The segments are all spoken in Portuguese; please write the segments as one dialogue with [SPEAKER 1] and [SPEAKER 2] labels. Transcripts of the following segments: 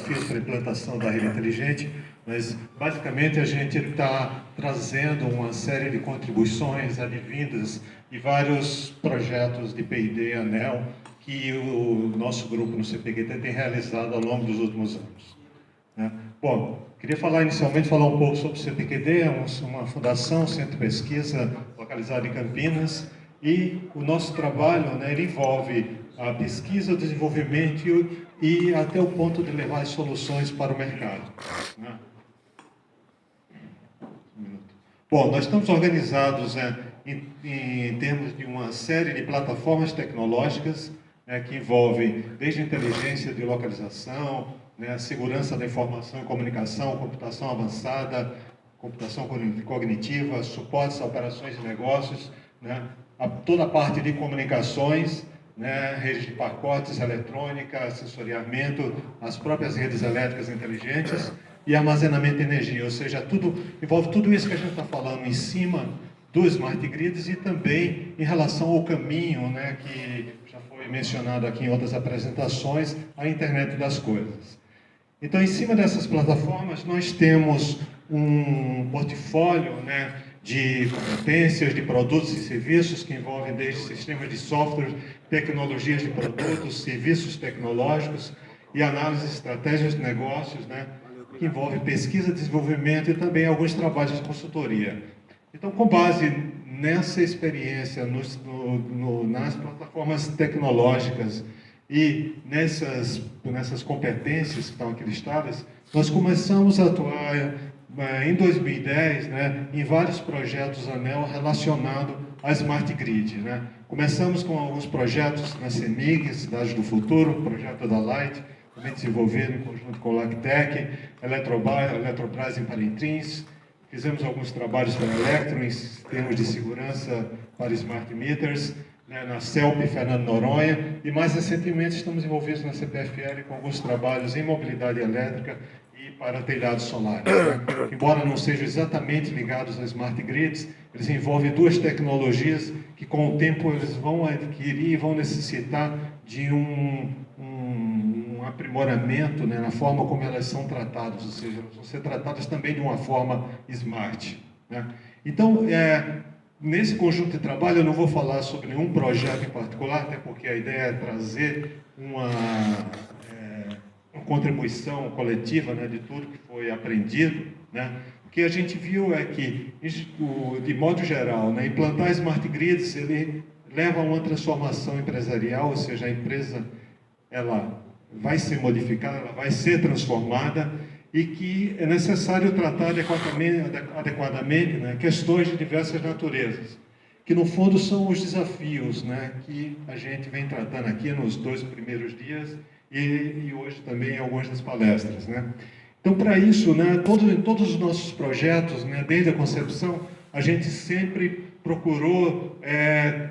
[SPEAKER 1] desafios para a implantação da rede inteligente, mas basicamente a gente está trazendo uma série de contribuições advindas de vários projetos de P&D ANEEL que o nosso grupo no CPQD tem realizado ao longo dos últimos anos, né? Bom, queria inicialmente falar um pouco sobre o CPQD, é uma fundação, centro de pesquisa localizado em Campinas, e o nosso trabalho, né, ele envolve a pesquisa, o desenvolvimento e até o ponto de levar as soluções para o mercado, né? Bom, nós estamos organizados em termos de uma série de plataformas tecnológicas, né, que envolvem desde inteligência de localização, né, segurança da informação e comunicação, computação avançada, computação cognitiva, suportes a operações de negócios, né, toda a parte de comunicações, né, redes de pacotes, eletrônica, assessoriamento, as próprias redes elétricas inteligentes e armazenamento de energia, ou seja, envolve tudo isso que a gente está falando em cima do Smart Grids e também em relação ao caminho, né, que já foi mencionado aqui em outras apresentações, a internet das coisas. Então, em cima dessas plataformas, nós temos um portfólio, né, de competências, de produtos e serviços que envolvem desde sistemas de software, tecnologias de produtos, serviços tecnológicos e análise de estratégias de negócios, né, que envolve pesquisa, desenvolvimento e também alguns trabalhos de consultoria. Então, com base nessa experiência nas plataformas tecnológicas e nessas competências que estão aqui listadas, nós começamos a atuar em 2010, né, em vários projetos ANEEL relacionados à Smart Grid, né? Começamos com alguns projetos na CEMIG, Cidade do Futuro, projeto da Light, também desenvolvido em conjunto com o Lactec, Eletrobras em Palentrins. Fizemos alguns trabalhos para a Electro em termos de segurança para Smart Meters, né, na CELP Fernando Noronha, e mais recentemente estamos envolvidos na CPFL com alguns trabalhos em mobilidade elétrica e para telhados solares, né? Embora não sejam exatamente ligados a Smart Grids, eles envolvem duas tecnologias que com o tempo eles vão adquirir e vão necessitar de um aprimoramento, né, na forma como elas são tratadas, ou seja, elas vão ser tratadas também de uma forma smart, né? Então, nesse conjunto de trabalho, eu não vou falar sobre nenhum projeto em particular, até porque a ideia é trazer uma contribuição coletiva, né, de tudo que foi aprendido, né? O que a gente viu é que, de modo geral, né, implantar Smart Grids, ele leva a uma transformação empresarial, ou seja, a empresa ela vai ser modificada, ela vai ser transformada, e que é necessário tratar adequadamente, né, questões de diversas naturezas, que no fundo são os desafios, né, que a gente vem tratando aqui nos 2 primeiros dias e hoje também em algumas das palestras, né. Então, para isso, né, todos os nossos projetos, né, desde a concepção, a gente sempre procurou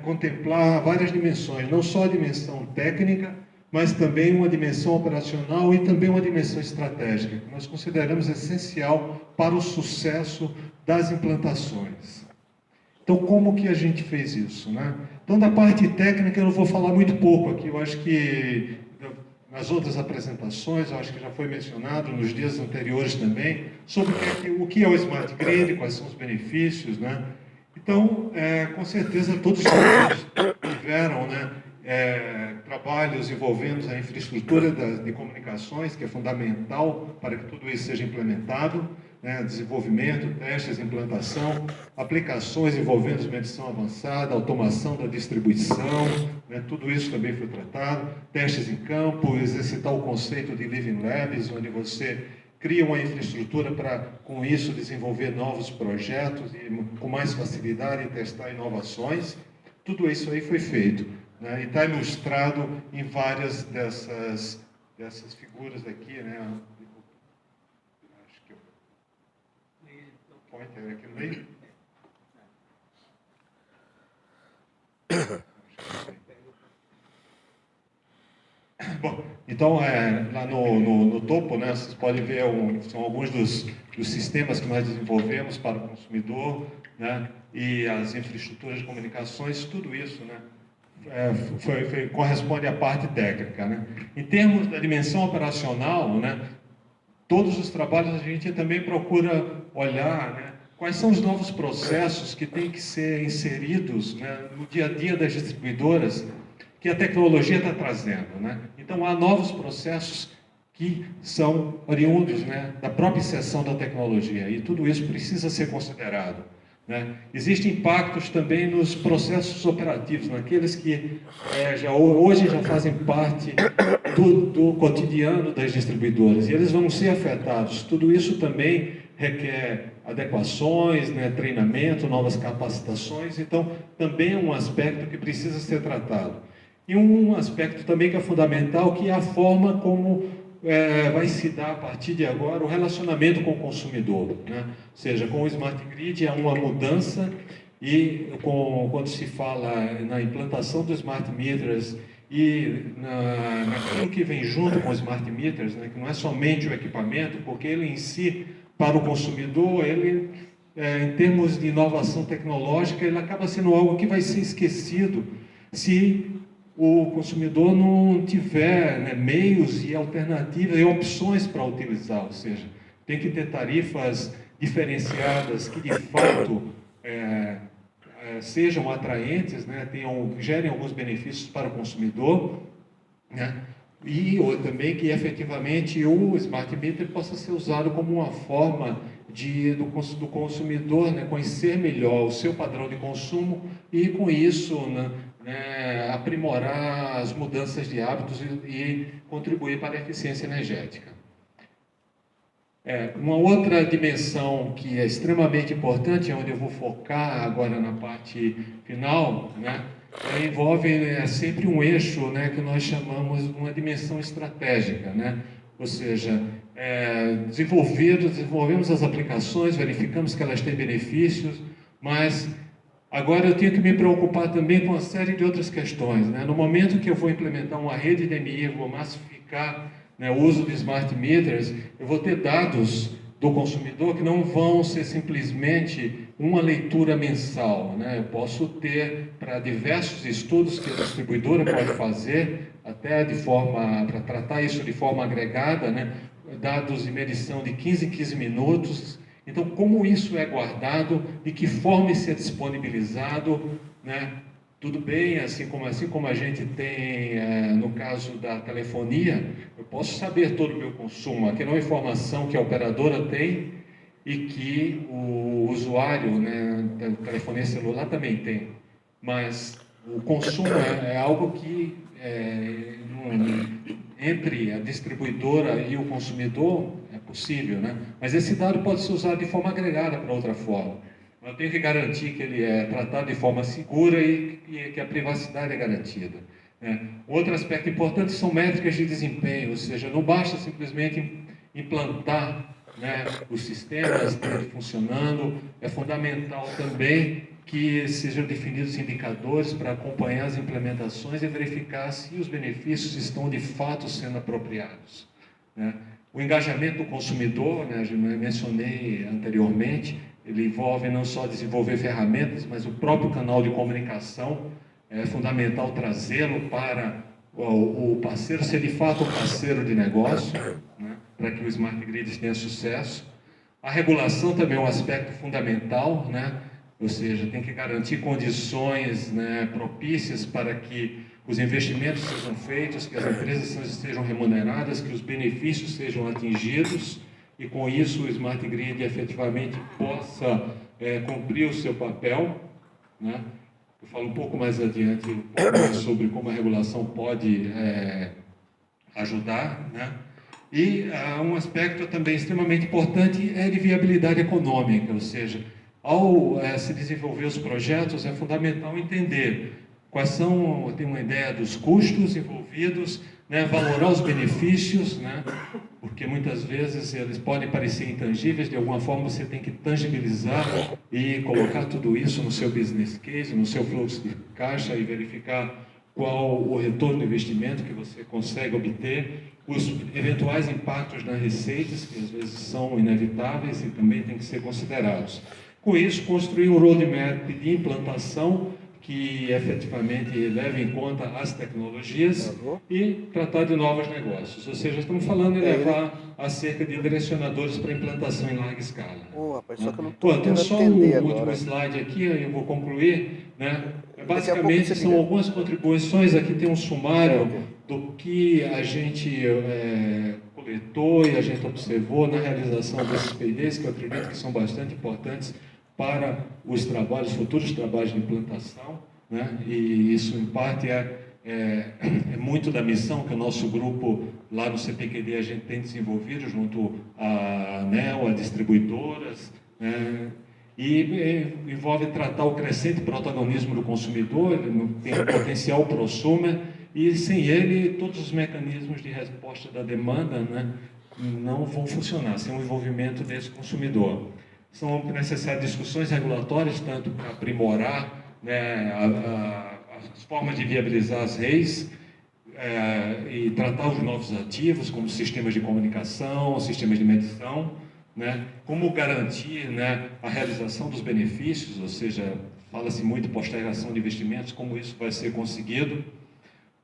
[SPEAKER 1] contemplar várias dimensões, não só a dimensão técnica, mas também uma dimensão operacional e também uma dimensão estratégica, que nós consideramos essencial para o sucesso das implantações. Então, como que a gente fez isso, né? Então, da parte técnica, eu não vou falar muito pouco aqui, eu acho que nas outras apresentações, eu acho que já foi mencionado nos dias anteriores também, sobre o que é o Smart Grid, quais são os benefícios, né? Então, com certeza, todos tiveram, né, trabalhos envolvendo a infraestrutura de comunicações, que é fundamental para que tudo isso seja implementado, né, desenvolvimento, testes, implantação, aplicações envolvendo medição avançada, automação da distribuição, né, tudo isso também foi tratado, testes em campo, exercitar o conceito de Living Labs, onde você cria uma infraestrutura para, com isso, desenvolver novos projetos e, com mais facilidade, testar inovações. Tudo isso aí foi feito, né, e está ilustrado em várias dessas figuras aqui, né? Acho que o pointer aqui no meio. Bom, então, lá no topo, né, vocês podem ver, são alguns dos sistemas que nós desenvolvemos para o consumidor, né, e as infraestruturas de comunicações, tudo isso, né, corresponde à parte técnica, né. Em termos da dimensão operacional, né, todos os trabalhos a gente também procura olhar, né, quais são os novos processos que têm que ser inseridos, né, no dia a dia das distribuidoras, que a tecnologia está trazendo, né? Então, há novos processos que são oriundos, né, da própria inserção da tecnologia, e tudo isso precisa ser considerado, né? Existem impactos também nos processos operativos, naqueles que hoje já fazem parte do cotidiano das distribuidoras, e eles vão ser afetados. Tudo isso também requer adequações, né, treinamento, novas capacitações, então também é um aspecto que precisa ser tratado. E um aspecto também que é fundamental, que é a forma como vai se dar a partir de agora o relacionamento com o consumidor, né? Ou seja, com o Smart Grid há uma mudança, e quando se fala na implantação dos Smart Meters e naquilo que vem junto com os Smart Meters, né, que não é somente o equipamento, porque ele em si, para o consumidor, ele, em termos de inovação tecnológica, ele acaba sendo algo que vai ser esquecido se o consumidor não tiver, né, meios e alternativas e opções para utilizar, ou seja, tem que ter tarifas diferenciadas que de fato sejam atraentes, né, gerem alguns benefícios para o consumidor, né, e também que efetivamente o Smart Meter possa ser usado como uma forma do consumidor, né, conhecer melhor o seu padrão de consumo e com isso, né, aprimorar as mudanças de hábitos e contribuir para a eficiência energética. Uma outra dimensão que é extremamente importante, onde eu vou focar agora na parte final, né, envolve sempre um eixo, né, que nós chamamos de uma dimensão estratégica, né? Ou seja, desenvolvemos as aplicações, verificamos que elas têm benefícios, mas agora eu tenho que me preocupar também com uma série de outras questões, né? No momento que eu vou implementar uma rede de DMI, vou massificar, né, o uso de Smart Meters, eu vou ter dados do consumidor que não vão ser simplesmente uma leitura mensal, né? Eu posso ter, para diversos estudos que a distribuidora pode fazer, até para tratar isso de forma agregada, né, dados de medição de 15 em 15 minutos. Então, como isso é guardado, de que forma isso é disponibilizado, né? Tudo bem, assim como a gente tem, no caso da telefonia, eu posso saber todo o meu consumo. Aquela é uma informação que a operadora tem e que o usuário, né, da telefonia celular também tem. Mas o consumo é algo que, entre a distribuidora e o consumidor, é possível, né? Mas esse dado pode ser usado de forma agregada para outra forma. Eu tenho que garantir que ele é tratado de forma segura e que a privacidade é garantida, né? Outro aspecto importante são métricas de desempenho, ou seja, não basta simplesmente implantar, né, os sistemas funcionando, é fundamental também que sejam definidos indicadores para acompanhar as implementações e verificar se os benefícios estão de fato sendo apropriados, né? O engajamento do consumidor, né, eu mencionei anteriormente, ele envolve não só desenvolver ferramentas, mas o próprio canal de comunicação. É fundamental trazê-lo para o parceiro ser de fato um parceiro de negócio, né, para que o Smart Grid tenha sucesso. A regulação também é um aspecto fundamental, né? Ou seja, tem que garantir condições, né, propícias para que os investimentos sejam feitos, que as empresas sejam remuneradas, que os benefícios sejam atingidos, e com isso o Smart Grid efetivamente possa cumprir o seu papel, né? Eu falo um pouco mais adiante sobre como a regulação pode ajudar, né? E um aspecto também extremamente importante é de viabilidade econômica, ou seja, ao se desenvolver os projetos é fundamental entender quais são, ter uma ideia dos custos envolvidos, né, valorar os benefícios, né, porque muitas vezes eles podem parecer intangíveis, de alguma forma você tem que tangibilizar e colocar tudo isso no seu business case, no seu fluxo de caixa e verificar qual o retorno do investimento que você consegue obter, os eventuais impactos nas receitas, que às vezes são inevitáveis e também têm que ser considerados. Com isso, construir um roadmap de implantação que efetivamente leve em conta as tecnologias e tratar de novos negócios. Ou seja, estamos falando em levar acerca de direcionadores para implantação em larga escala.
[SPEAKER 2] Só que eu não estou podendo
[SPEAKER 1] só
[SPEAKER 2] atender
[SPEAKER 1] o último
[SPEAKER 2] agora.
[SPEAKER 1] slide aqui, eu vou concluir, né? Basicamente são algumas contribuições, aqui tem um sumário do que a gente coletou e a gente observou na realização desses P&Ds, que eu acredito que são bastante importantes para os trabalhos, futuros trabalhos de implantação, né? E isso, em parte, é muito da missão que o nosso grupo, lá no CPQD, a gente tem desenvolvido junto à ANEEL, a distribuidoras, né? E envolve tratar o crescente protagonismo do consumidor, ele tem um potencial prosumer, e sem ele, todos os mecanismos de resposta da demanda, né, não vão funcionar, sem o envolvimento desse consumidor. São necessárias discussões regulatórias, tanto para aprimorar, né, as formas de viabilizar as redes e tratar os novos ativos, como sistemas de comunicação, sistemas de medição, né, como garantir, né, a realização dos benefícios, ou seja, fala-se muito postergação de investimentos, como isso vai ser conseguido,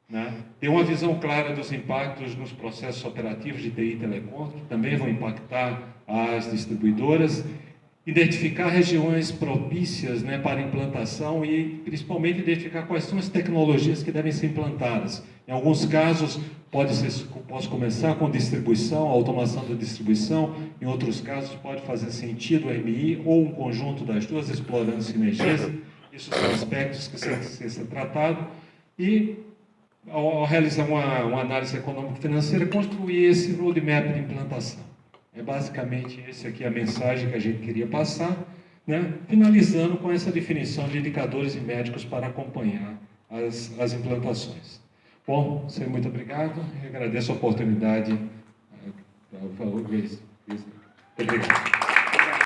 [SPEAKER 1] né? Ter uma visão clara dos impactos nos processos operativos de TI e telecom, que também vão impactar as distribuidoras, identificar regiões propícias, né, para implantação e, principalmente, identificar quais são as tecnologias que devem ser implantadas. Em alguns casos, posso começar com distribuição, automação da distribuição, em outros casos, pode fazer sentido o MI ou um conjunto das duas, explorando sinergias. Isso são aspectos que têm que ser tratados. E, ao realizar uma análise econômico-financeira, construir esse roadmap de implantação. É basicamente essa aqui a mensagem que a gente queria passar, né? Finalizando com essa definição de indicadores e métricos para acompanhar as implantações. Bom, muito obrigado e agradeço a oportunidade. Obrigado.